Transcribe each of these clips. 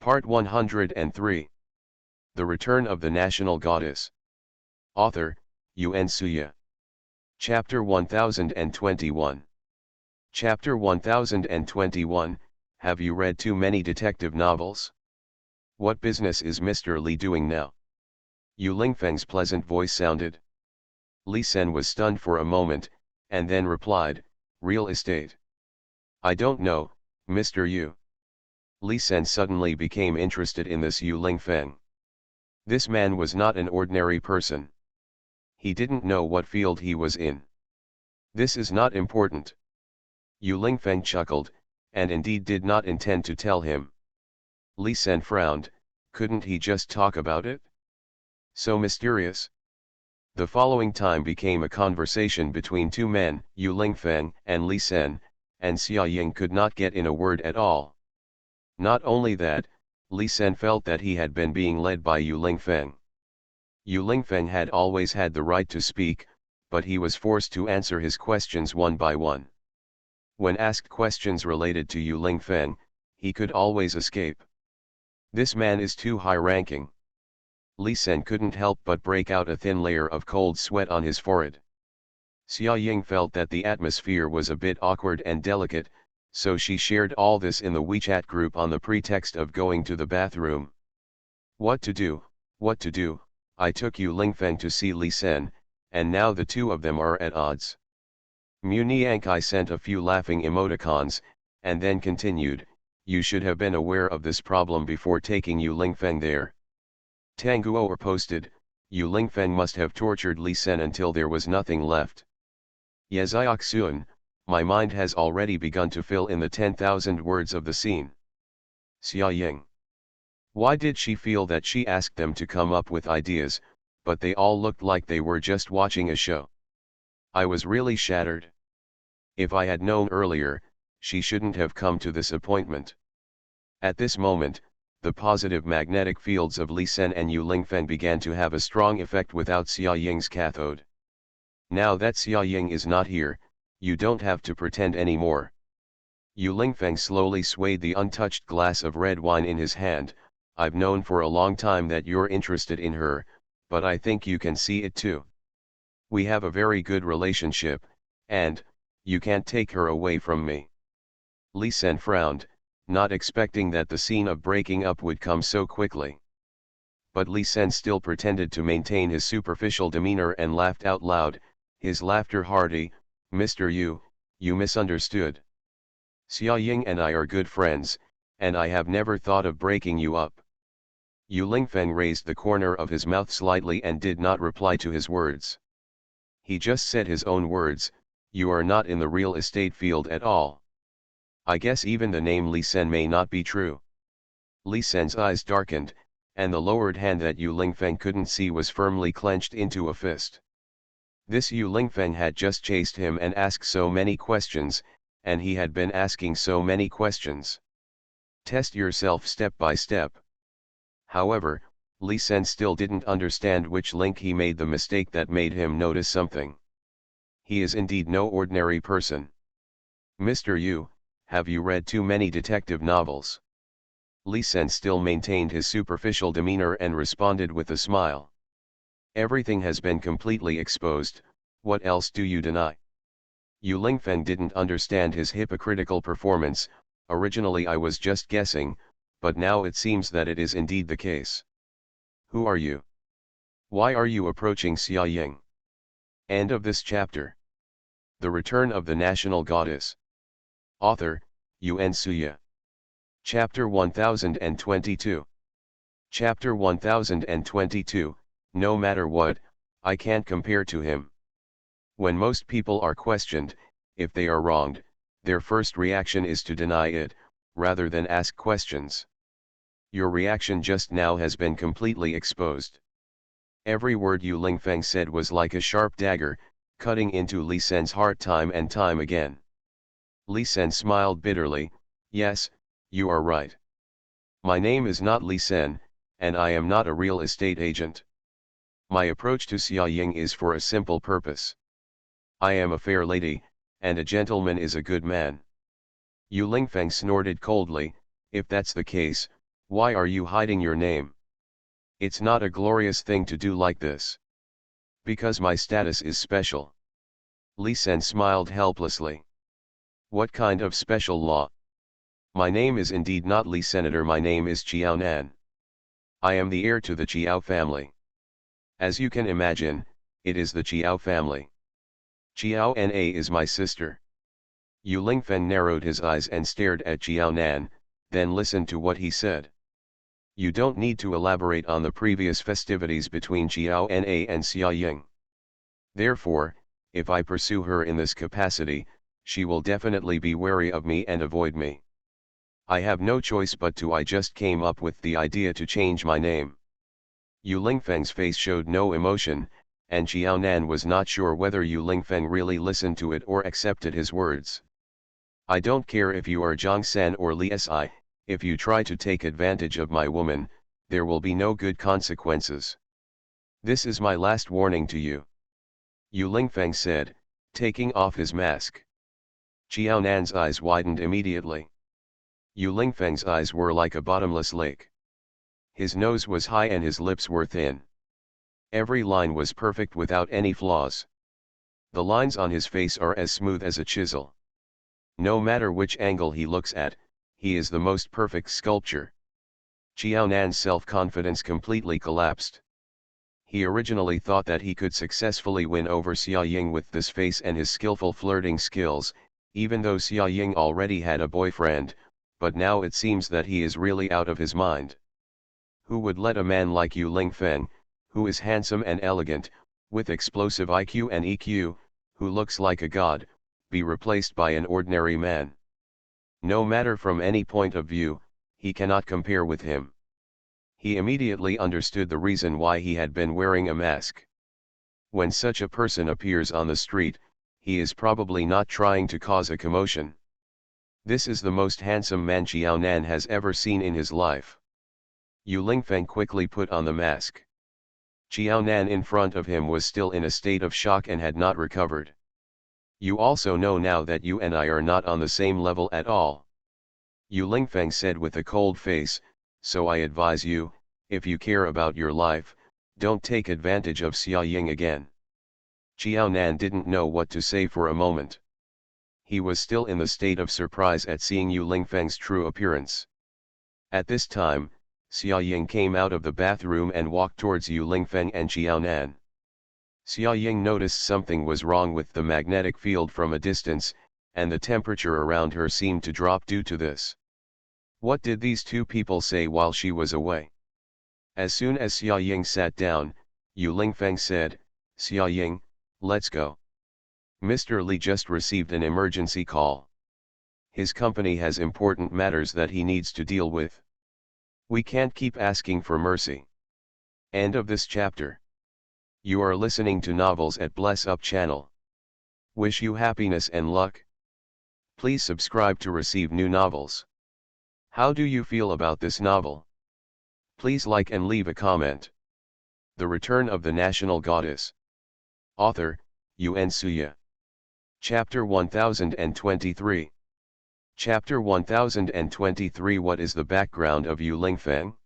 Part 103. The Return of the National Goddess. Author, Yun Suya. Chapter 1021. Chapter 1021, Have you read too many detective novels? What business is Mr. Li doing now? Yu Lingfeng's pleasant voice sounded. Li Sen was stunned for a moment, and then replied, real estate. I don't know, Mr. Yu. Li Sen suddenly became interested in this Yu Lingfeng. This man was not an ordinary person. He didn't know what field he was in. This is not important. Yu Lingfeng chuckled, and indeed did not intend to tell him. Li Sen frowned, couldn't he just talk about it? So mysterious. The following time became a conversation between two men, Yu Lingfeng and Li Sen, and Xia Ying could not get in a word at all. Not only that, Li Sen felt that he had been being led by Yu Lingfeng. Yu Lingfeng had always had the right to speak, but he was forced to answer his questions one by one. When asked questions related to Yu Lingfeng, he could always escape. This man is too high-ranking. Li Sen couldn't help but break out a thin layer of cold sweat on his forehead. Xia Ying felt that the atmosphere was a bit awkward and delicate, so she shared all this in the WeChat group on the pretext of going to the bathroom. What to do, I took Yu Lingfeng to see Li Sen, and now the two of them are at odds. Mu Niankai sent a few laughing emoticons, and then continued, you should have been aware of this problem before taking Yu Lingfeng there. Tang Guo posted, Yu Lingfeng must have tortured Li Sen until there was nothing left. Yeziok my mind has already begun to fill in the 10,000 words of the scene. Xia Ying. Why did she feel that she asked them to come up with ideas, but they all looked like they were just watching a show? I was really shattered. If I had known earlier, she shouldn't have come to this appointment. At this moment, the positive magnetic fields of Li Sen and Yu Lingfeng began to have a strong effect without Xia Ying's cathode. Now that Xia Ying is not here, you don't have to pretend anymore. Yu Lingfeng slowly swayed the untouched glass of red wine in his hand. I've known for a long time that you're interested in her, but I think you can see it too. We have a very good relationship, and, you can't take her away from me. Li Sen frowned, not expecting that the scene of breaking up would come so quickly. But Li Sen still pretended to maintain his superficial demeanor and laughed out loud, his laughter hearty. Mr. Yu, you misunderstood. Xia Ying and I are good friends, and I have never thought of breaking you up. Yu Lingfeng raised the corner of his mouth slightly and did not reply to his words. He just said his own words, you are not in the real estate field at all. I guess even the name Li Sen may not be true. Li Sen's eyes darkened, and the lowered hand that Yu Lingfeng couldn't see was firmly clenched into a fist. This Yu Lingfeng had just chased him and asked so many questions, and he had been asking so many questions. Test yourself step by step. However, Li Sen still didn't understand which link he made the mistake that made him notice something. He is indeed no ordinary person. Mr. Yu, have you read too many detective novels? Li Sen still maintained his superficial demeanor and responded with a smile. Everything has been completely exposed, what else do you deny? Yu Lingfeng didn't understand his hypocritical performance. Originally I was just guessing, but now it seems that it is indeed the case. Who are you? Why are you approaching Xia Ying? End of this chapter. The Return of the National Goddess. Author, Yun Suya. Chapter 1022. Chapter 1022, No matter what, I can't compare to him. When most people are questioned, if they are wronged, their first reaction is to deny it, rather than ask questions. Your reaction just now has been completely exposed. Every word Yu Lingfeng said was like a sharp dagger, cutting into Li Sen's heart time and time again. Li Sen smiled bitterly, yes, you are right. My name is not Li Sen, and I am not a real estate agent. My approach to Xia Ying is for a simple purpose. I am a fair lady, and a gentleman is a good man. Yu Lingfeng snorted coldly, if that's the case, Why are you hiding your name? It's not a glorious thing to do like this. Because my status is special. Li Sen smiled helplessly. What kind of special law? My name is indeed not Li Senator, my name is Chiao Nan. I am the heir to the Chiao family. As you can imagine, it is the Chiao family. Chiao Na is my sister. Yu Lingfeng narrowed his eyes and stared at Chiao Nan, then listened to what he said. You don't need to elaborate on the previous festivities between Chiao Na and Xia Ying. Therefore, if I pursue her in this capacity, she will definitely be wary of me and avoid me. I have no choice but to. I just came up with the idea to change my name. Yu Lingfeng's face showed no emotion, and Chiao Nan was not sure whether Yu Lingfeng really listened to it or accepted his words. I don't care if you are Zhang San or Li Si, if you try to take advantage of my woman, there will be no good consequences. This is my last warning to you. Yu Lingfeng said, taking off his mask. Chiao Nan's eyes widened immediately. Yu Lingfeng's eyes were like a bottomless lake. His nose was high and his lips were thin. Every line was perfect without any flaws. The lines on his face are as smooth as a chisel. No matter which angle he looks at, he is the most perfect sculpture. Chiao Nan's self-confidence completely collapsed. He originally thought that he could successfully win over Xia Ying with this face and his skillful flirting skills, even though Xia Ying already had a boyfriend, but now it seems that he is really out of his mind. Who would let a man like Yu Lingfeng, who is handsome and elegant, with explosive IQ and EQ, who looks like a god, be replaced by an ordinary man? No matter from any point of view, he cannot compare with him. He immediately understood the reason why he had been wearing a mask. When such a person appears on the street, he is probably not trying to cause a commotion. This is the most handsome man Chiao Nan has ever seen in his life. Yu Lingfeng quickly put on the mask. Chiao Nan in front of him was still in a state of shock and had not recovered. You also know now that you and I are not on the same level at all. Yu Lingfeng said with a cold face, so I advise you, if you care about your life, don't take advantage of Xia Ying again. Chiao Nan didn't know what to say for a moment. He was still in the state of surprise at seeing Yu Lingfeng's true appearance. At this time, Xia Ying came out of the bathroom and walked towards Yu Lingfeng and Chiao Nan. Xia Ying noticed something was wrong with the magnetic field from a distance, and the temperature around her seemed to drop due to this. What did these two people say while she was away? As soon as Xia Ying sat down, Yu Lingfeng said, Xia Ying, let's go. Mr. Li just received an emergency call. His company has important matters that he needs to deal with. We can't keep asking for mercy. End of this chapter. You are listening to Novels at Bless Up channel. Wish you happiness and luck. Please subscribe to receive new novels. How do you feel about this novel? Please like and leave a comment. The Return of the National Goddess. Author, Yun Suya. Chapter 1023. Chapter 1023. What is the background of Yu Lingfeng?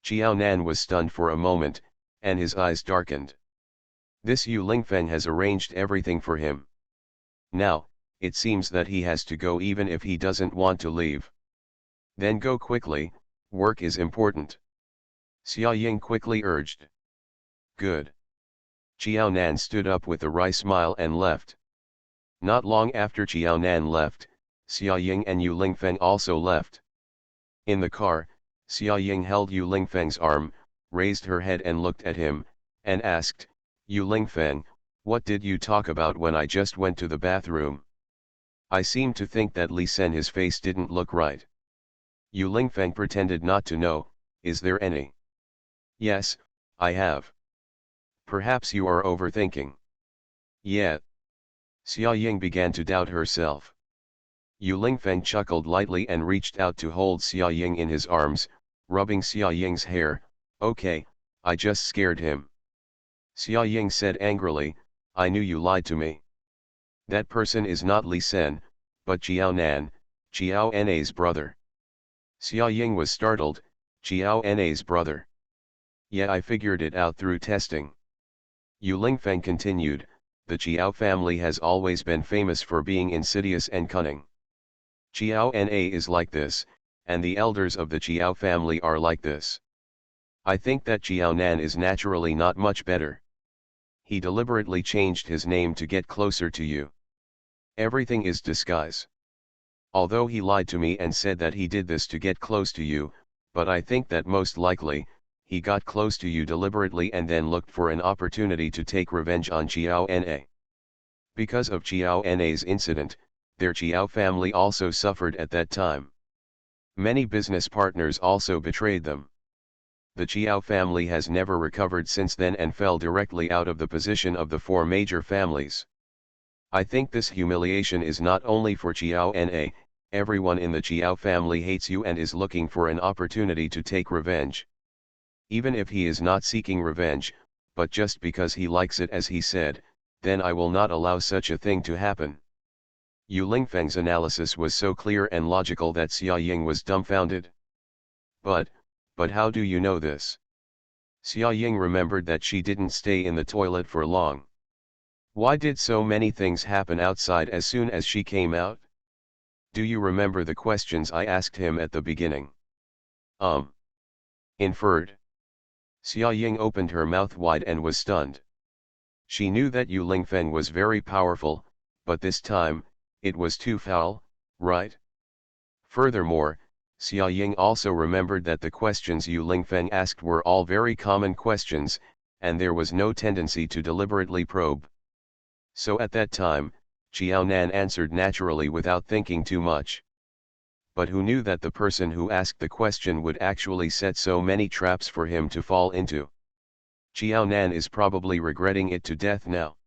Chiao Nan was stunned for a moment, and his eyes darkened. This Yu Lingfeng has arranged everything for him. Now, it seems that he has to go even if he doesn't want to leave. Then go quickly, work is important. Xia Ying quickly urged. Good. Chiao Nan stood up with a wry smile and left. Not long after Chiao Nan left, Xia Ying and Yu Lingfeng also left. In the car, Xia Ying held Yu Lingfeng's arm, raised her head and looked at him, and asked, Yu Lingfeng, what did you talk about when I just went to the bathroom? I seem to think that Li Sen his face didn't look right. Yu Lingfeng pretended not to know, is there any? Yes, I have. Perhaps you are overthinking. Yeah. Xia Ying began to doubt herself. Yu Lingfeng chuckled lightly and reached out to hold Xia Ying in his arms, rubbing Xia Ying's hair. Okay, I just scared him. Xia Ying said angrily, I knew you lied to me. That person is not Li Sen, but Chiao Nan, Chiao Na's brother. Xia Ying was startled, Xiao Na's brother. Yeah, I figured it out through testing. Yu Lingfeng continued, the Qiao family has always been famous for being insidious and cunning. Qiao Na is like this, and the elders of the Qiao family are like this. I think that Qiao Nan is naturally not much better. He deliberately changed his name to get closer to you. Everything is disguise. Although he lied to me and said that he did this to get close to you, but I think that most likely, he got close to you deliberately and then looked for an opportunity to take revenge on Qiao Na. Because of Qiao Na's incident, their Qiao family also suffered at that time. Many business partners also betrayed them. The Qiao family has never recovered since then and fell directly out of the position of the four major families. I think this humiliation is not only for Qiao Na, everyone in the Qiao family hates you and is looking for an opportunity to take revenge. Even if he is not seeking revenge, but just because he likes it as he said, then I will not allow such a thing to happen. Yu Lingfeng's analysis was so clear and logical that Xia Ying was dumbfounded. But how do you know this? Xia Ying remembered that she didn't stay in the toilet for long. Why did so many things happen outside as soon as she came out? Do you remember the questions I asked him at the beginning? Inferred. Xia Ying opened her mouth wide and was stunned. She knew that Yu Lingfeng was very powerful, but this time, it was too foul, right? Furthermore, Xia Ying also remembered that the questions Yu Lingfeng asked were all very common questions, and there was no tendency to deliberately probe. So at that time, Qiao Nan answered naturally without thinking too much. But who knew that the person who asked the question would actually set so many traps for him to fall into? Qiao Nan is probably regretting it to death now.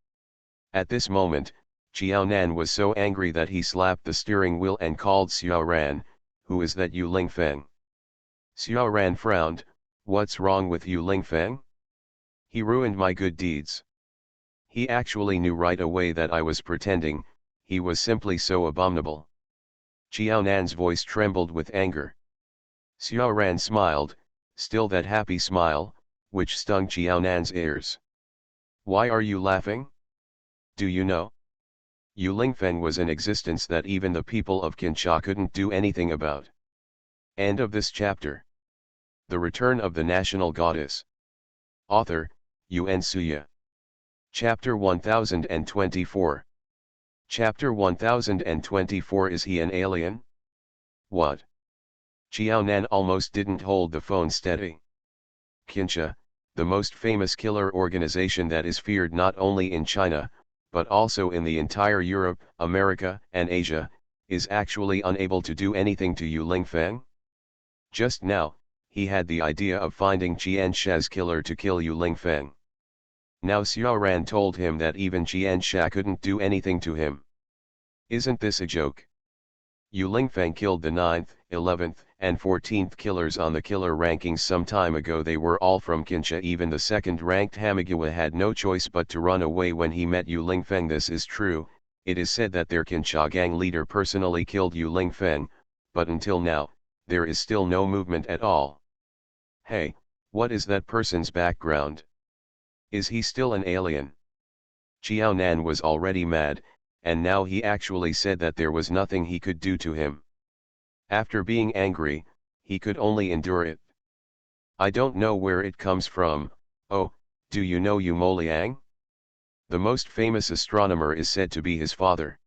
At this moment, Qiao Nan was so angry that he slapped the steering wheel and called Xiao Ran, who is that Yu Lingfeng? Xiao Ran frowned, what's wrong with Yu Lingfeng? He ruined my good deeds. He actually knew right away that I was pretending, he was simply so abominable. Qiao Nan's voice trembled with anger. Xiao Ran smiled, still that happy smile, which stung Qiao Nan's ears. Why are you laughing? Do you know? Yu Lingfeng was an existence that even the people of Qinsha couldn't do anything about. End of this chapter. The Return of the National Goddess. Author, Yuan Suya. Chapter 1024. Chapter 1024. Is he an alien? What? Qiao Nan almost didn't hold the phone steady. Qinsha, the most famous killer organization that is feared not only in China, but also in the entire Europe, America, and Asia, is actually unable to do anything to Yu Lingfeng? Just now, he had the idea of finding Qiansha's killer to kill Yu Lingfeng. Now Xiao Ran told him that even Qiansha couldn't do anything to him. Isn't this a joke? Yu Lingfeng killed the 9th, 11th, and 14th killers on the killer rankings some time ago. They were all from Qinsha. Even the second-ranked Hamagiwa had no choice but to run away when he met Yu Lingfeng. This is true. It is said that their Qinsha gang leader personally killed Yu Lingfeng, but until now, there is still no movement at all. Hey, what is that person's background? Is he still an alien? Qiao Nan was already mad, and now he actually said that there was nothing he could do to him. After being angry, he could only endure it. I don't know where it comes from. Oh, do you know Yu Moliang? The most famous astronomer is said to be his father.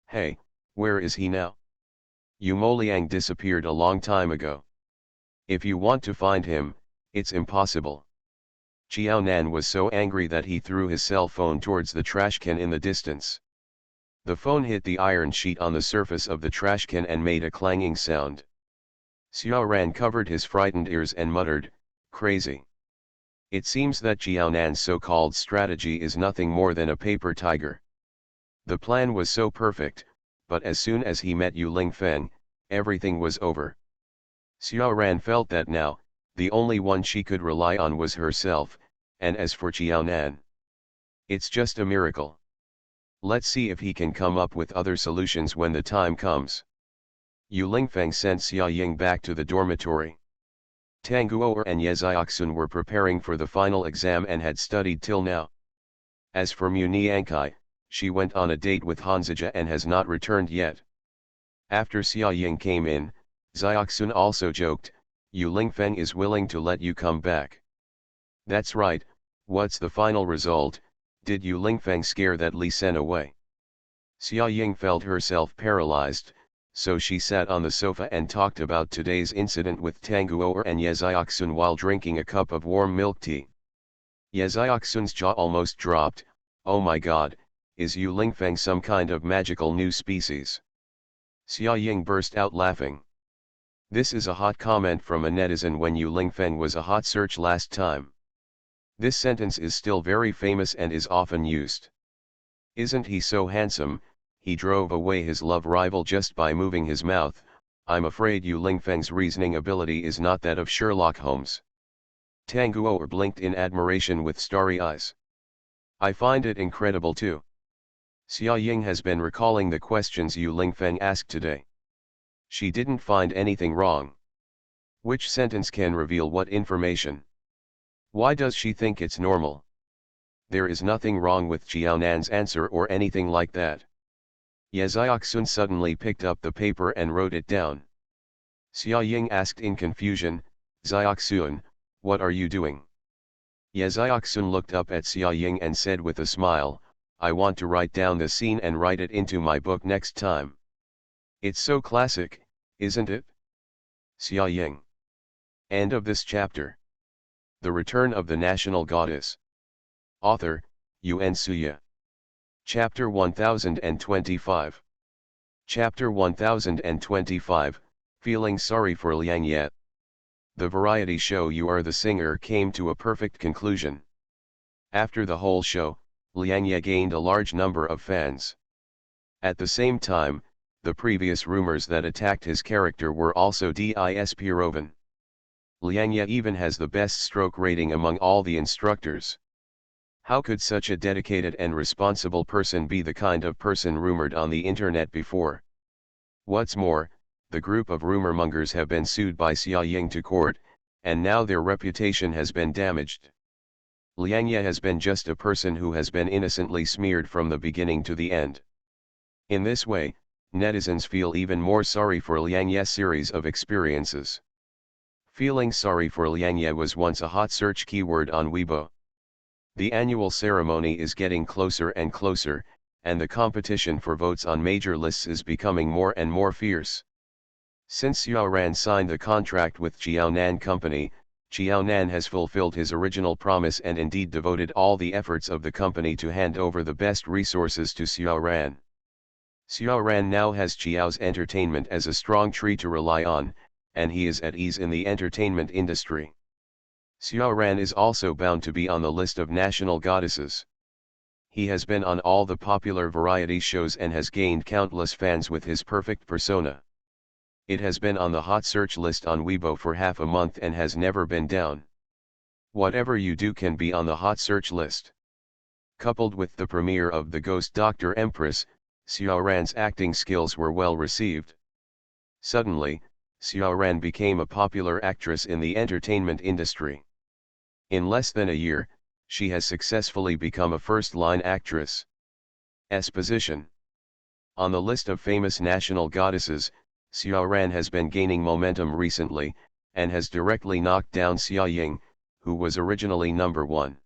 Hey, where is he now? Yu Moliang disappeared a long time ago. If you want to find him, it's impossible. Qiao Nan was so angry that he threw his cell phone towards the trash can in the distance. The phone hit the iron sheet on the surface of the trash can and made a clanging sound. Xiao Ran covered his frightened ears and muttered, crazy. It seems that Qiao Nan's so-called strategy is nothing more than a paper tiger. The plan was so perfect, but as soon as he met Yu Lingfeng, everything was over. Xiao Ran felt that now, the only one she could rely on was herself, and as for Qiao Nan, it's just a miracle. Let's see if he can come up with other solutions when the time comes. Yu Lingfeng sent Xia Ying back to the dormitory. Tanguo and Yeziaksun were preparing for the final exam and had studied till now. As for Mu Niankai, she went on a date with Hanzija and has not returned yet. After Xia Ying came in, Xiaoxun also joked, Yu Lingfeng is willing to let you come back. That's right, what's the final result? Did Yu Lingfeng scare that Li Sen away? Xia Ying felt herself paralyzed, so she sat on the sofa and talked about today's incident with Tanguo and Yeziaksun while drinking a cup of warm milk tea. Yeziaksun's jaw almost dropped. Oh my god, is Yu Lingfeng some kind of magical new species? Xia Ying burst out laughing. This is a hot comment from a netizen when Yu Lingfeng was a hot search last time. This sentence is still very famous and is often used. Isn't he so handsome? He drove away his love rival just by moving his mouth. I'm afraid Yu Lingfeng's reasoning ability is not that of Sherlock Holmes. Tanguo blinked in admiration with starry eyes. I find it incredible too. Xia Ying has been recalling the questions Yu Lingfeng asked today. She didn't find anything wrong. Which sentence can reveal what information? Why does she think it's normal? There is nothing wrong with Jiaonan's answer or anything like that. Yeziaksun suddenly picked up the paper and wrote it down. Xia Ying asked in confusion, Xiaoxun, what are you doing? Yeziaksun looked up at Xia Ying and said with a smile, I want to write down the scene and write it into my book next time. It's so classic, isn't it? Xia Ying. End of this chapter. The Return of the National Goddess. Author, Yuan Suya. Chapter 1025. Chapter 1025, Feeling Sorry for Liang Ye. The variety show You Are the Singer came to a perfect conclusion. After the whole show, Liang Ye gained a large number of fans. At the same time, the previous rumors that attacked his character were also disproven. Liang Ye even has the best stroke rating among all the instructors. How could such a dedicated and responsible person be the kind of person rumored on the internet before? What's more, the group of rumormongers have been sued by Xia Ying to court, and now their reputation has been damaged. Liang Ye has been just a person who has been innocently smeared from the beginning to the end. In this way, netizens feel even more sorry for Liang Ye's series of experiences. Feeling sorry for Liang Ye was once a hot search keyword on Weibo. The annual ceremony is getting closer and closer, and the competition for votes on major lists is becoming more and more fierce. Since Xiao Ran signed the contract with Jiaonan Company, Jiaonan has fulfilled his original promise and indeed devoted all the efforts of the company to hand over the best resources to Xiao Ran. Xiao Ran now has Jiao's entertainment as a strong tree to rely on, and he is at ease in the entertainment industry. Xiao Ran is also bound to be on the list of national goddesses. He has been on all the popular variety shows and has gained countless fans with his perfect persona. It has been on the hot search list on Weibo for half a month and has never been down. Whatever you do can be on the hot search list. Coupled with the premiere of The Ghost Doctor Empress, Xiao Ran's acting skills were well received. Suddenly, Xiao Ran became a popular actress in the entertainment industry. In less than a year, she has successfully become a first-line actress. Position. On the list of famous national goddesses, Xiao Ran has been gaining momentum recently, and has directly knocked down Xia Ying, who was originally number 1.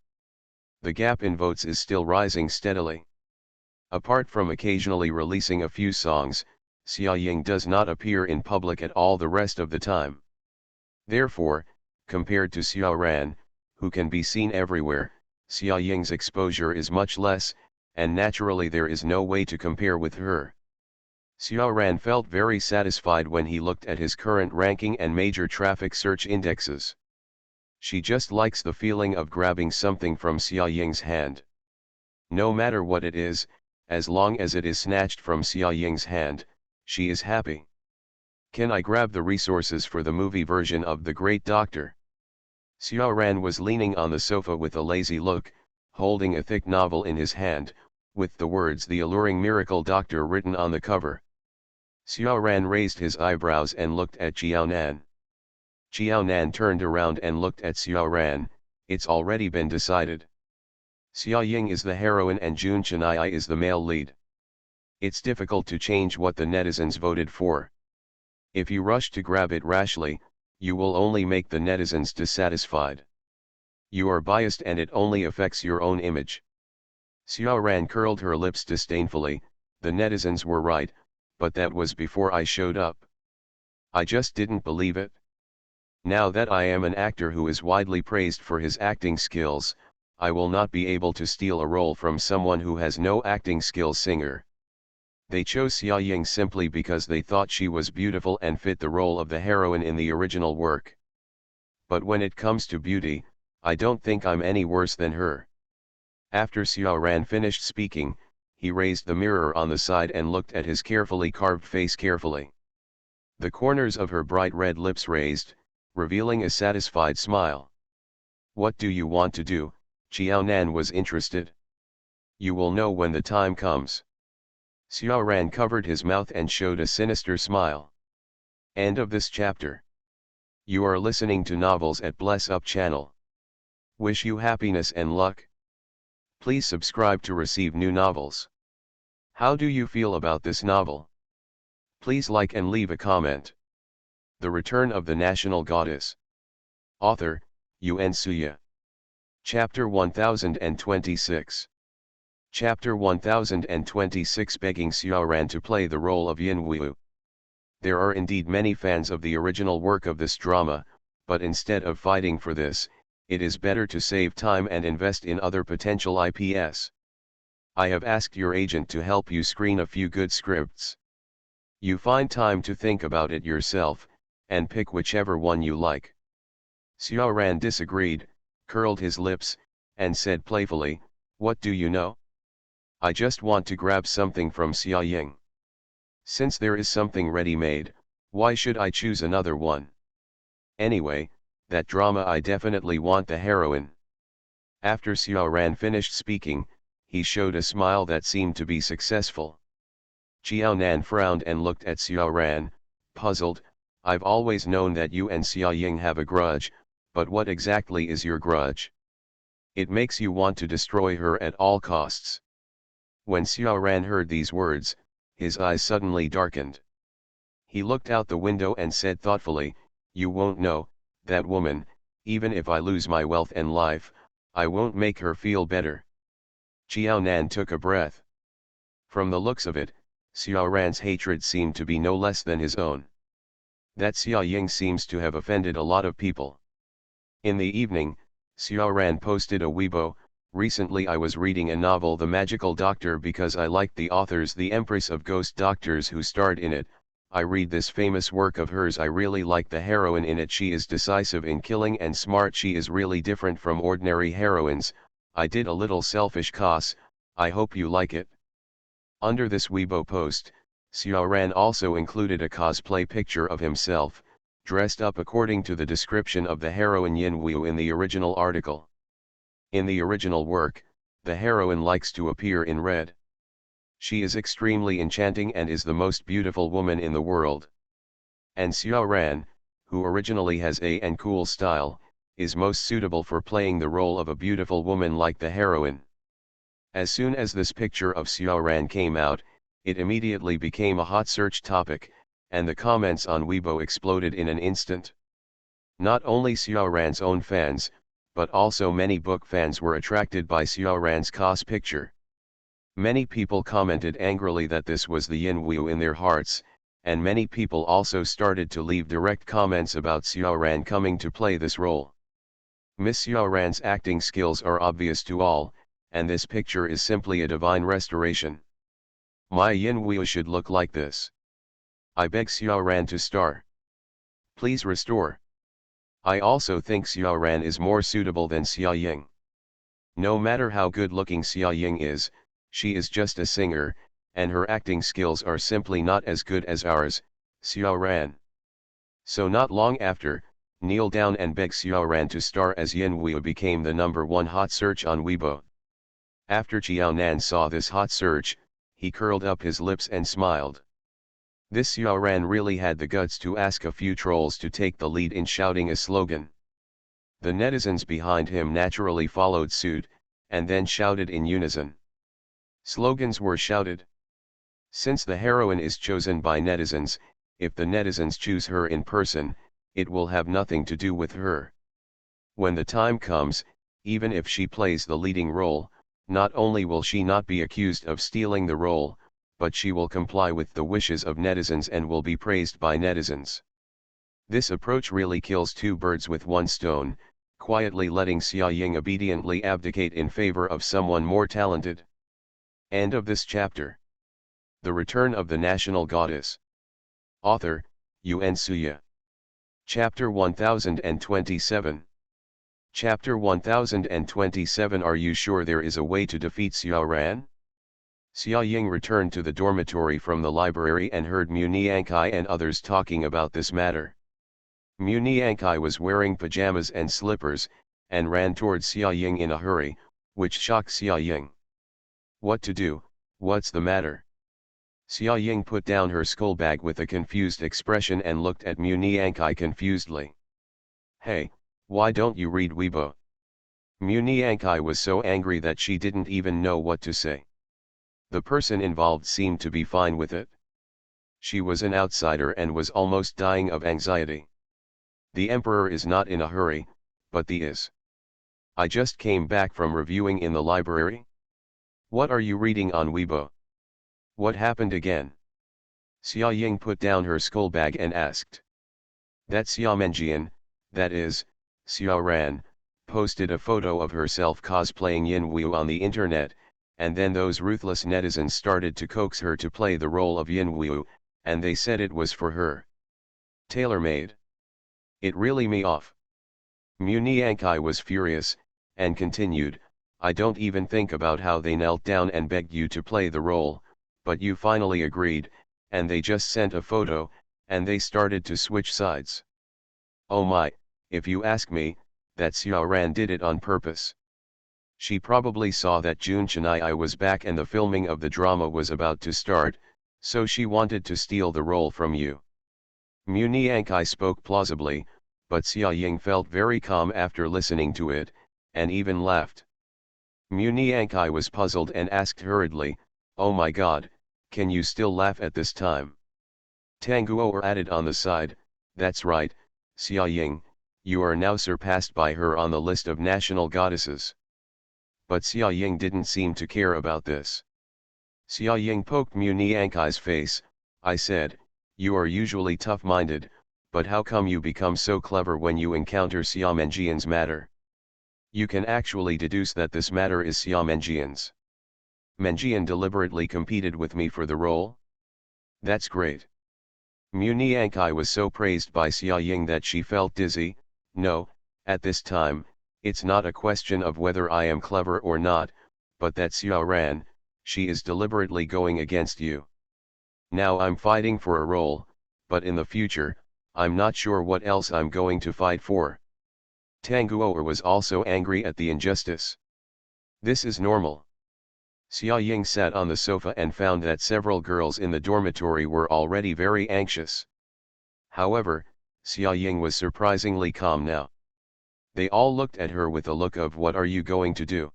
The gap in votes is still rising steadily. Apart from occasionally releasing a few songs, Xia Ying does not appear in public at all the rest of the time. Therefore, compared to Xiao Ran, who can be seen everywhere, Xia Ying's exposure is much less, and naturally there is no way to compare with her. Xiao Ran felt very satisfied when he looked at his current ranking and major traffic search indexes. She just likes the feeling of grabbing something from Xia Ying's hand. No matter what it is, as long as it is snatched from Xia Ying's hand, she is happy. Can I grab the resources for the movie version of The Great Doctor? Xiao Ran was leaning on the sofa with a lazy look, holding a thick novel in his hand, with the words The Alluring Miracle Doctor written on the cover. Xiao Ran raised his eyebrows and looked at Jiaonan. Xiao Nan turned around and looked at Xiao Ran. It's already been decided. Xia Ying is the heroine and Jun Chennai is the male lead. It's difficult to change what the netizens voted for. If you rush to grab it rashly, you will only make the netizens dissatisfied. You are biased and it only affects your own image. Xiao Ran curled her lips disdainfully. The netizens were right, but that was before I showed up. I just didn't believe it. Now that I am an actor who is widely praised for his acting skills, I will not be able to steal a role from someone who has no acting skills. Singer. They chose Xia Ying simply because they thought she was beautiful and fit the role of the heroine in the original work. But when it comes to beauty, I don't think I'm any worse than her. After Xiao Ran finished speaking, he raised the mirror on the side and looked at his carefully carved face carefully. The corners of her bright red lips raised, revealing a satisfied smile. What do you want to do? Xiao Nan was interested. You will know when the time comes. Xiao Ran covered his mouth and showed a sinister smile. End of this chapter. You are listening to novels at Bless Up channel. Wish you happiness and luck. Please subscribe to receive new novels. How do you feel about this novel? Please like and leave a comment. The Return of the National Goddess. Author, Yun Suya. Chapter 1026. Chapter 1026 Begging Xiao Ran to play the role of Yin Wu. There are indeed many fans of the original work of this drama, but instead of fighting for this, it is better to save time and invest in other potential IPs. I have asked your agent to help you screen a few good scripts. You find time to think about it yourself, and pick whichever one you like. Xiao Ran disagreed, curled his lips, and said playfully, what do you know? I just want to grab something from Xia Ying. Since there is something ready-made, why should I choose another one? Anyway, that drama I definitely want the heroine. After Xiao Ran finished speaking, he showed a smile that seemed to be successful. Xiao Nan frowned and looked at Xiao Ran, puzzled. I've always known that you and Xia Ying have a grudge, but what exactly is your grudge? It makes you want to destroy her at all costs. When Xiao Ran heard these words, his eyes suddenly darkened. He looked out the window and said thoughtfully, you won't know, that woman, even if I lose my wealth and life, I won't make her feel better. Xiao Nan took a breath. From the looks of it, Xiao Ran's hatred seemed to be no less than his own. That Xia Ying seems to have offended a lot of people. In the evening, Xiao Ran posted a Weibo. Recently I was reading a novel The Magical Doctor because I liked the authors, the Empress of Ghost Doctors who starred in it. I read this famous work of hers. I really like the heroine in it. She is decisive in killing and smart. She is really different from ordinary heroines. I did a little selfish cos. I hope you like it. Under this Weibo post, Xiao Ran also included a cosplay picture of himself, dressed up according to the description of the heroine Yin Wu in the original article. In the original work, the heroine likes to appear in red. She is extremely enchanting and is the most beautiful woman in the world. And Xiao Ran, who originally has and cool style, is most suitable for playing the role of a beautiful woman like the heroine. As soon as this picture of Xiao Ran came out, it immediately became a hot search topic, and the comments on Weibo exploded in an instant. Not only Xiao Ran's own fans, but also many book fans were attracted by Xiao Ran's cos picture. Many people commented angrily that this was the Yin Wu in their hearts, and many people also started to leave direct comments about Xiao Ran coming to play this role. Miss Xiao Ran's acting skills are obvious to all, and this picture is simply a divine restoration. My Yin Wu should look like this. I beg Xiao Ran to star. Please restore. I also think Xiao Ran is more suitable than Xia Ying. No matter how good looking Xia Ying is, she is just a singer, and her acting skills are simply not as good as ours, Xiao Ran. So not long after, kneel down and beg Xiao Ran to star as Yin Wu became the #1 hot search on Weibo. After Xiao Nan saw this hot search, he curled up his lips and smiled. This Xiaoran really had the guts to ask a few trolls to take the lead in shouting a slogan. The netizens behind him naturally followed suit, and then shouted in unison. Slogans were shouted. Since the heroine is chosen by netizens, if the netizens choose her in person, it will have nothing to do with her. When the time comes, even if she plays the leading role, not only will she not be accused of stealing the role, but she will comply with the wishes of netizens and will be praised by netizens. This approach really kills two birds with one stone, quietly letting Xia Ying obediently abdicate in favor of someone more talented. End of this chapter. The Return of the National Goddess. Author, Yuan Suya. Chapter 1027. Chapter 1027. Are you sure there is a way to defeat Xiaoran? Xia Ying returned to the dormitory from the library and heard Mu Niankai and others talking about this matter. Mu Niankai was wearing pajamas and slippers, and ran towards Xia Ying in a hurry, which shocked Xia Ying. What to do? What's the matter? Xia Ying put down her skull bag with a confused expression and looked at Mu Niankai confusedly. Hey, why don't you read Weibo? Mu Niankai was so angry that she didn't even know what to say. The person involved seemed to be fine with it. She was an outsider and was almost dying of anxiety. The emperor is not in a hurry, but the is. I just came back from reviewing in the library. What are you reading on Weibo? What happened again? Xia Ying put down her skull bag and asked. That Xia Menjian, that is, Xiaoran, posted a photo of herself cosplaying Yin Wu on the internet, and then those ruthless netizens started to coax her to play the role of Yin Wu, and they said it was for her. Tailor-made. It really me off. Mu Niankai was furious, and continued, I don't even think about how they knelt down and begged you to play the role, but you finally agreed, and they just sent a photo, and they started to switch sides. Oh my, if you ask me, that Xiaoran did it on purpose. She probably saw that June Chennai was back and the filming of the drama was about to start, so she wanted to steal the role from you. Mu Niankai spoke plausibly, but Xia Ying felt very calm after listening to it, and even laughed. Mu Niankai was puzzled and asked hurriedly, oh my god, can you still laugh at this time? Tanguo added on the side, that's right, Xia Ying, you are now surpassed by her on the list of national goddesses. But Xia Ying didn't seem to care about this. Xia Ying poked Mu Niankai's face. I said, you are usually tough-minded, but how come you become so clever when you encounter Xia Menjian's matter? You can actually deduce that this matter is Xia Menjian's. Menjian deliberately competed with me for the role? That's great. Mu Niankai was so praised by Xia Ying that she felt dizzy. No, at this time, it's not a question of whether I am clever or not, but that Xiaoran, she is deliberately going against you. Now I'm fighting for a role, but in the future, I'm not sure what else I'm going to fight for. Tanguo was also angry at the injustice. This is normal. Xia Ying sat on the sofa and found that several girls in the dormitory were already very anxious. However, Xia Ying was surprisingly calm now. They all looked at her with a look of what are you going to do?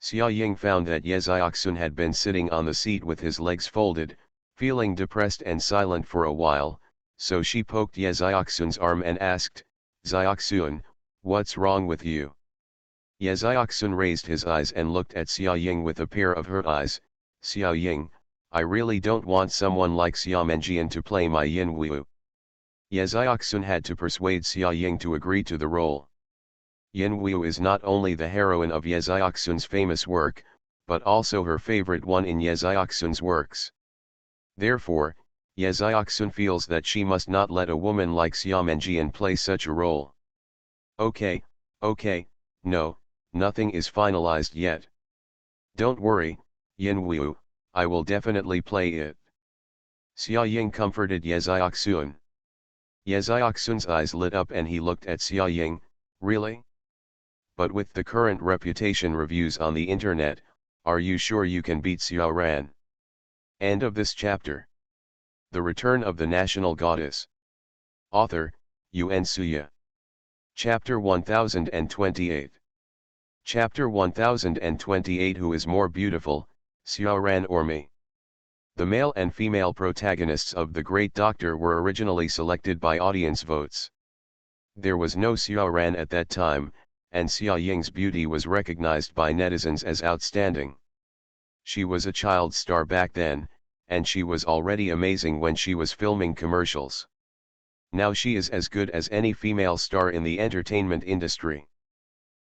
Xia Ying found that Ye Xiaoxun had been sitting on the seat with his legs folded, feeling depressed and silent for a while, so she poked Ye Xiaoxun's arm and asked, Xiaoxun, what's wrong with you? Ye Xiaoxun raised his eyes and looked at Xia Ying with a pair of hurt eyes. Xia Ying, I really don't want someone like Xia Menjian to play my Yin Wu. Ye Xiaoxun had to persuade Xia Ying to agree to the role. Yin Wu is not only the heroine of Ye Xiaoxun's famous work, but also her favorite one in Ye Xiaoxun's works. Therefore, Ye Xiaoxun feels that she must not let a woman like Xia Menjian play such a role. Okay, no, nothing is finalized yet. Don't worry, Yin Wu, I will definitely play it. Xia Ying comforted Ye Xiaoxun. Ye Xiaoxun's eyes lit up and he looked at Xia Ying, really? But with the current reputation reviews on the internet, are you sure you can beat Xiaoran? End of this chapter. The Return of the National Goddess. Author, Yun Suya. Chapter 1028. Chapter 1028. Who is more beautiful, Xiaoran or me? The male and female protagonists of The Great Doctor were originally selected by audience votes. There was no Xiaoran at that time, and Xia Ying's beauty was recognized by netizens as outstanding. She was a child star back then, and she was already amazing when she was filming commercials. Now she is as good as any female star in the entertainment industry.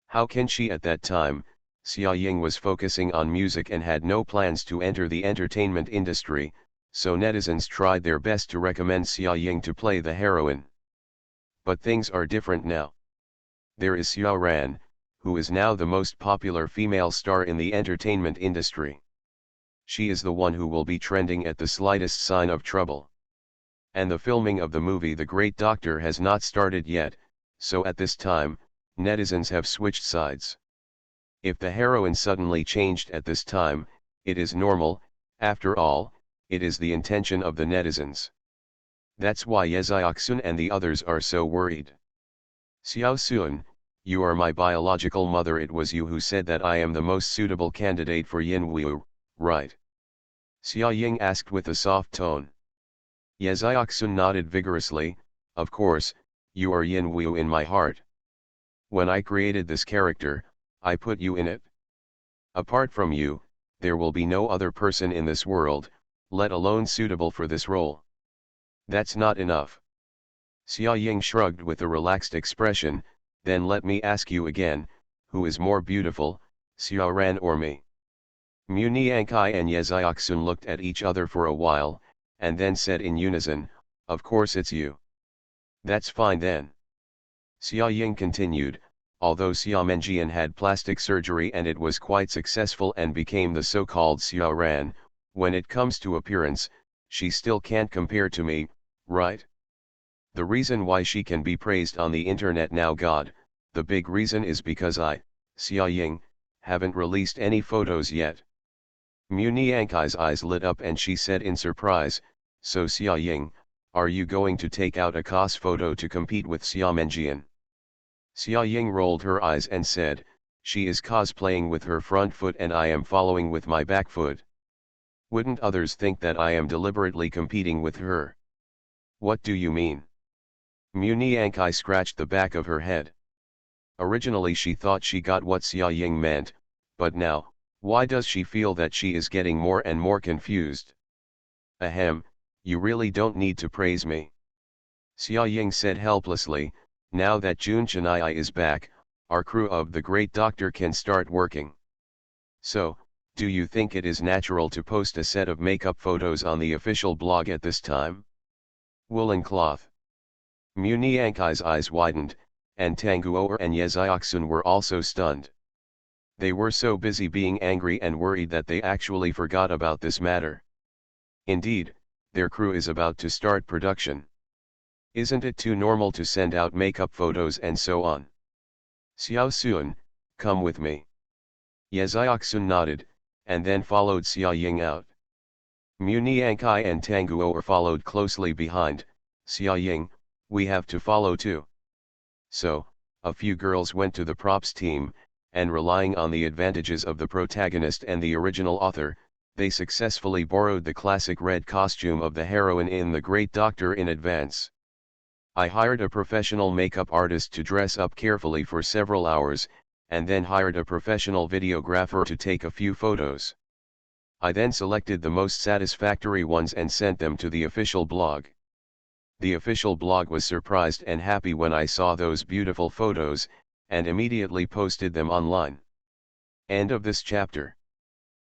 How can she? At that time, Xia Ying was focusing on music and had no plans to enter the entertainment industry, so netizens tried their best to recommend Xia Ying to play the heroine. But things are different now. There is Xiaoran, who is now the most popular female star in the entertainment industry. She is the one who will be trending at the slightest sign of trouble. And the filming of the movie The Great Doctor has not started yet, so at this time, netizens have switched sides. If the heroine suddenly changed at this time, it is normal. After all, it is the intention of the netizens. That's why Yeziaksun and the others are so worried. Xiaosun, you are my biological mother. It was you who said that I am the most suitable candidate for Yin Wu, right? Xia Ying asked with a soft tone. Yeziaksun nodded vigorously. Of course, you are Yin Wu in my heart. When I created this character, I put you in it. Apart from you, there will be no other person in this world, let alone suitable for this role. That's not enough. Xia Ying shrugged with a relaxed expression. Then let me ask you again, who is more beautiful, Xiaoran or me? Mu Niankai and Yeziaksun looked at each other for a while, and then said in unison, of course it's you. That's fine then. Xia Ying continued, although Xia Menjian had plastic surgery and it was quite successful and became the so-called Xiaoran, when it comes to appearance, she still can't compare to me, right? The reason why she can be praised on the internet now, the big reason is because I, Xia Ying, haven't released any photos yet. Mu Niankai's eyes lit up and she said in surprise, so Xia Ying, are you going to take out a cos photo to compete with Xia Menjian? Xia Ying rolled her eyes and said, she is cosplaying with her front foot and I am following with my back foot. Wouldn't others think that I am deliberately competing with her? What do you mean? Mu Niankai scratched the back of her head. Originally she thought she got what Xia Ying meant, but now, why does she feel that she is getting more and more confused? Ahem, you really don't need to praise me. Xia Ying said helplessly, now that Jun Chennai is back, our crew of The Great Doctor can start working. So, do you think it is natural to post a set of makeup photos on the official blog at this time? Woolen cloth. Mu Niankai's eyes widened, and Tanguoer and Yeziaksun were also stunned. They were so busy being angry and worried that they actually forgot about this matter. Indeed, their crew is about to start production. Isn't it too normal to send out makeup photos and so on? Xiaosun, come with me. Yeziaksun nodded, and then followed Xia Ying out. Mu Niankai and Tanguoer followed closely behind. Xia Ying, we have to follow too. So, a few girls went to the props team, and relying on the advantages of the protagonist and the original author, they successfully borrowed the classic red costume of the heroine in The Great Doctor in advance. I hired a professional makeup artist to dress up carefully for several hours, and then hired a professional videographer to take a few photos. I then selected the most satisfactory ones and sent them to the official blog. The official blog was surprised and happy when I saw those beautiful photos, and immediately posted them online. End of this chapter.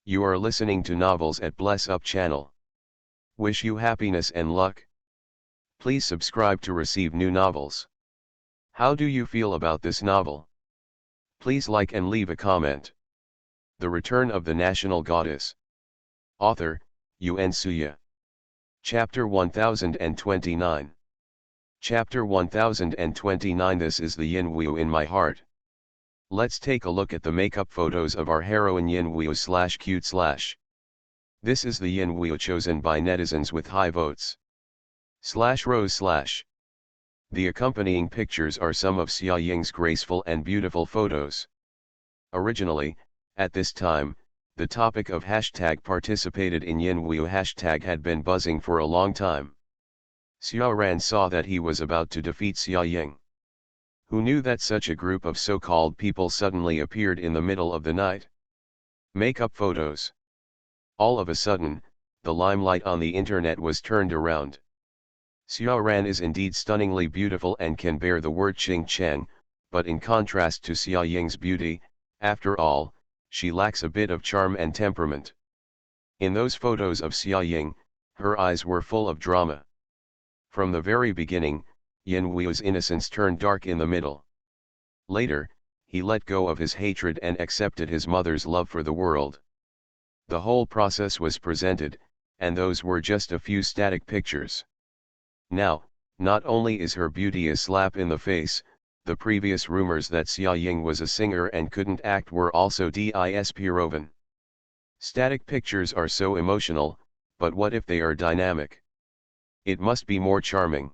You are listening to Novels at Bless Up channel. Wish you happiness and luck. Please subscribe to receive new novels. How do you feel about this novel? Please like and leave a comment. The Return of the National Goddess. Author, Yun Suya. Chapter 1029. Chapter 1029. This is the Yin Wu in my heart. Let's take a look at the makeup photos of our heroine Yin Wu /cute/. This is the Yin Wu chosen by netizens with high votes. /rose/. The accompanying pictures are some of Xia Ying's graceful and beautiful photos. Originally, at this time, the topic of hashtag participated in Yinwu hashtag had been buzzing for a long time. Xiao Ran saw that he was about to defeat Xia Ying. Who knew that such a group of so-called people suddenly appeared in the middle of the night? Makeup photos. All of a sudden, the limelight on the internet was turned around. Xiao Ran is indeed stunningly beautiful and can bear the word Qing Cheng, but in contrast to Xia Ying's beauty, after all, she lacks a bit of charm and temperament. In those photos of Xia Ying, her eyes were full of drama. From the very beginning, Yin Wu's innocence turned dark in the middle. Later, he let go of his hatred and accepted his mother's love for the world. The whole process was presented, and those were just a few static pictures. Now, not only is her beauty a slap in the face, the previous rumors that Xia Ying was a singer and couldn't act were also disproven. Static pictures are so emotional, but what if they are dynamic? It must be more charming.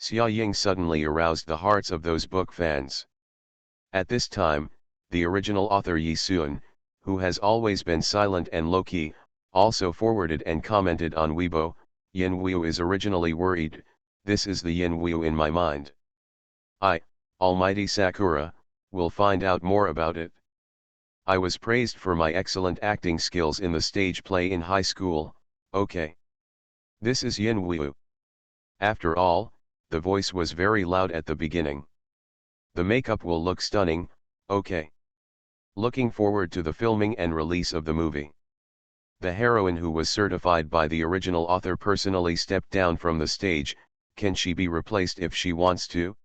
Xia Ying suddenly aroused the hearts of those book fans. At this time, the original author Yi Sun, who has always been silent and low-key, also forwarded and commented on Weibo, Yin Wu is originally worried, this is the Yin Wu in my mind. Almighty Sakura, will find out more about it. I was praised for my excellent acting skills in the stage play in high school, okay. This is Yin Wu. After all, the voice was very loud at the beginning. The makeup will look stunning, okay. Looking forward to the filming and release of the movie. The heroine who was certified by the original author personally stepped down from the stage, can she be replaced if she wants to?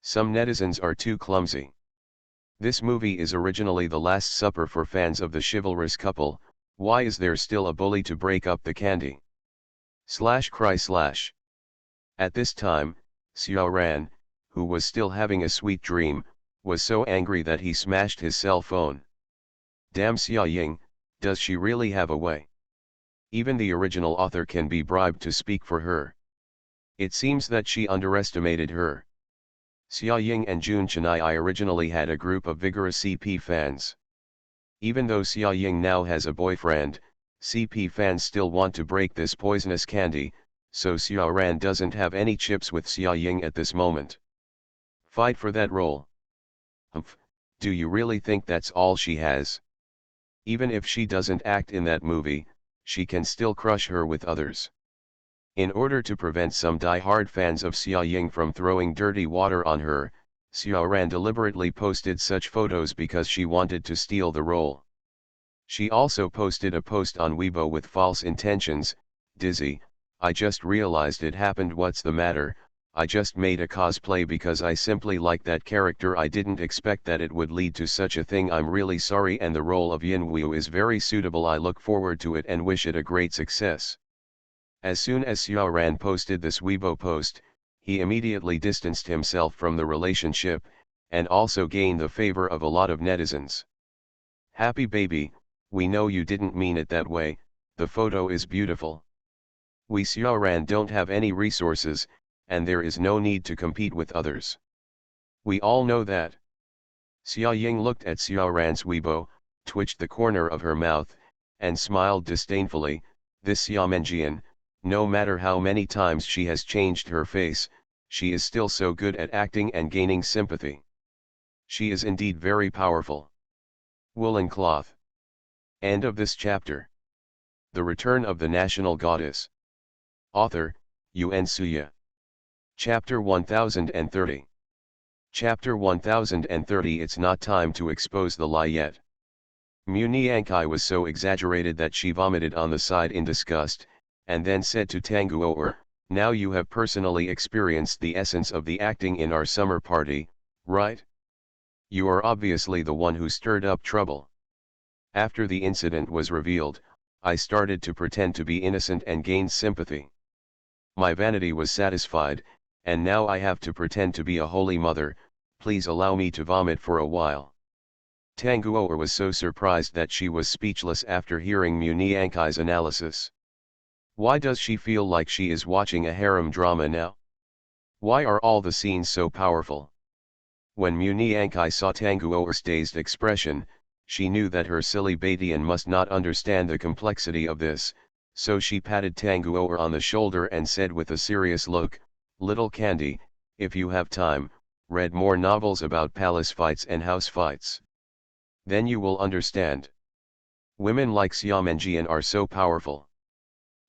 Some netizens are too clumsy. This movie is originally the last supper for fans of the chivalrous couple, why is there still a bully to break up the candy? Cry. At this time, Xiao Ran, who was still having a sweet dream, was so angry that he smashed his cell phone. Damn Xia Ying, does she really have a way? Even the original author can be bribed to speak for her. It seems that she underestimated her. Xia Ying and Jun Chennai originally had a group of vigorous CP fans. Even though Xia Ying now has a boyfriend, CP fans still want to break this poisonous candy, so Xiao Ran doesn't have any chips with Xia Ying at this moment. Fight for that role. Humph, do you really think that's all she has? Even if she doesn't act in that movie, she can still crush her with others. In order to prevent some die-hard fans of Xia Ying from throwing dirty water on her, Xiao Ran deliberately posted such photos because she wanted to steal the role. She also posted a post on Weibo with false intentions, Dizzy, I just realized it happened, what's the matter, I just made a cosplay because I simply like that character, I didn't expect that it would lead to such a thing, I'm really sorry, and the role of Yin Wu is very suitable, I look forward to it and wish it a great success. As soon as Xiao Ran posted this Weibo post, he immediately distanced himself from the relationship, and also gained the favor of a lot of netizens. Happy baby, we know you didn't mean it that way, the photo is beautiful. We Xiao Ran don't have any resources, and there is no need to compete with others. We all know that. Xia Ying looked at Xiao Ran's Weibo, twitched the corner of her mouth, and smiled disdainfully, this Xia Menjian, no matter how many times she has changed her face, she is still so good at acting and gaining sympathy. She is indeed very powerful. Woolen cloth. End of this chapter. The Return of the National Goddess. Author, Yuan Suya. Chapter 1030. Chapter 1030. It's not time to expose the lie yet. Mu Niankai was so exaggerated that she vomited on the side in disgust, and then said to Tanguoer, now you have personally experienced the essence of the acting in our summer party, right? You are obviously the one who stirred up trouble. After the incident was revealed, I started to pretend to be innocent and gained sympathy. My vanity was satisfied, and now I have to pretend to be a holy mother, please allow me to vomit for a while. Tanguoer was so surprised that she was speechless after hearing Mu Niankai's analysis. Why does she feel like she is watching a harem drama now? Why are all the scenes so powerful? When Muniankai saw Tanguoer's dazed expression, she knew that her silly Batian must not understand the complexity of this, so she patted Tanguoer on the shoulder and said with a serious look, "Little Candy, if you have time, read more novels about palace fights and house fights. Then you will understand. Women like Xiamenjian are so powerful."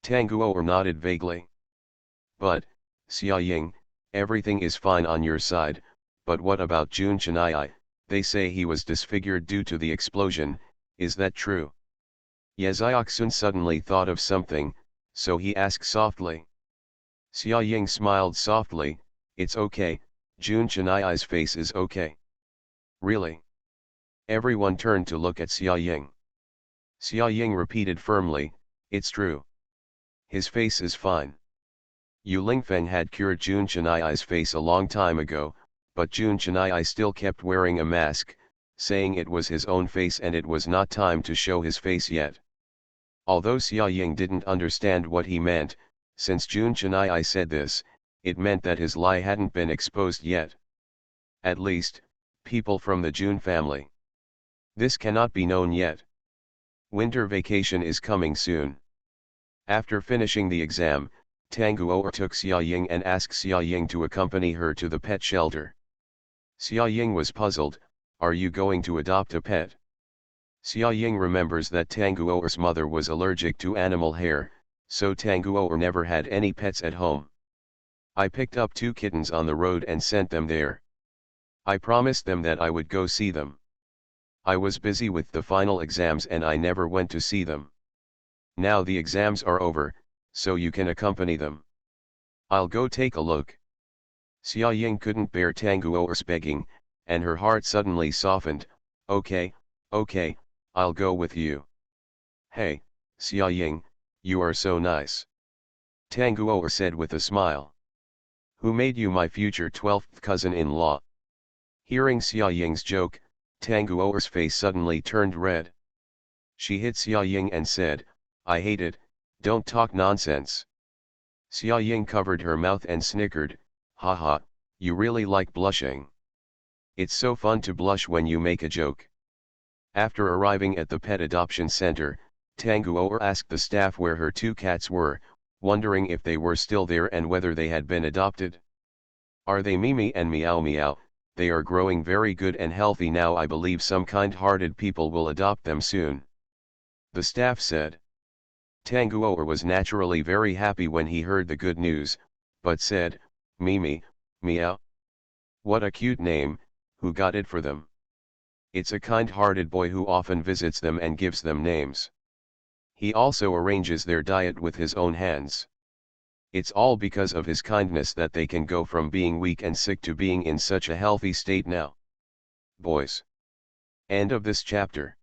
Tanguoer nodded vaguely. "But, Xia Ying, everything is fine on your side, but what about Jun Chenai? They say he was disfigured due to the explosion, is that true?" Yeziaksun suddenly thought of something, so he asked softly. Xia Ying smiled softly, "It's okay, Jun Chenai's face is okay." "Really?" Everyone turned to look at Xia Ying. Xia Ying repeated firmly, "It's true. His face is fine." Yu Lingfeng had cured Jun Chenai's face a long time ago, but Jun Chenai still kept wearing a mask, saying it was his own face and it was not time to show his face yet. Although Xia Ying didn't understand what he meant, since Jun Chenai said this, it meant that his lie hadn't been exposed yet. At least, people from the Jun family. This cannot be known yet. Winter vacation is coming soon. After finishing the exam, Tanguoer took Xia Ying and asked Xia Ying to accompany her to the pet shelter. Xia Ying was puzzled, "Are you going to adopt a pet?" Xia Ying remembers that Tanguoer's mother was allergic to animal hair, so Tanguoer never had any pets at home. "I picked up 2 kittens on the road and sent them there. I promised them that I would go see them. I was busy with the final exams and I never went to see them. Now the exams are over, so you can accompany them. I'll go take a look." Xia Ying couldn't bear Tanguoer's begging, and her heart suddenly softened. Okay, I'll go with you." "Hey, Xia Ying, you are so nice," Tanguoer said with a smile. "Who made you my future 12th cousin-in-law?" Hearing Xia Ying's joke, Tanguoer's face suddenly turned red. She hit Xia Ying and said, "I hate it, don't talk nonsense." Xia Ying covered her mouth and snickered, "Haha, you really like blushing. It's so fun to blush when you make a joke." After arriving at the pet adoption center, Tanguoer asked the staff where her 2 cats were, wondering if they were still there and whether they had been adopted. "Are they Mimi and Meow Meow? They are growing very good and healthy now. I believe some kind-hearted people will adopt them soon," the staff said. Tanguoer was naturally very happy when he heard the good news, but said, "Mimi, Meow? What a cute name, who got it for them?" "It's a kind-hearted boy who often visits them and gives them names. He also arranges their diet with his own hands. It's all because of his kindness that they can go from being weak and sick to being in such a healthy state now." Boys. End of this chapter.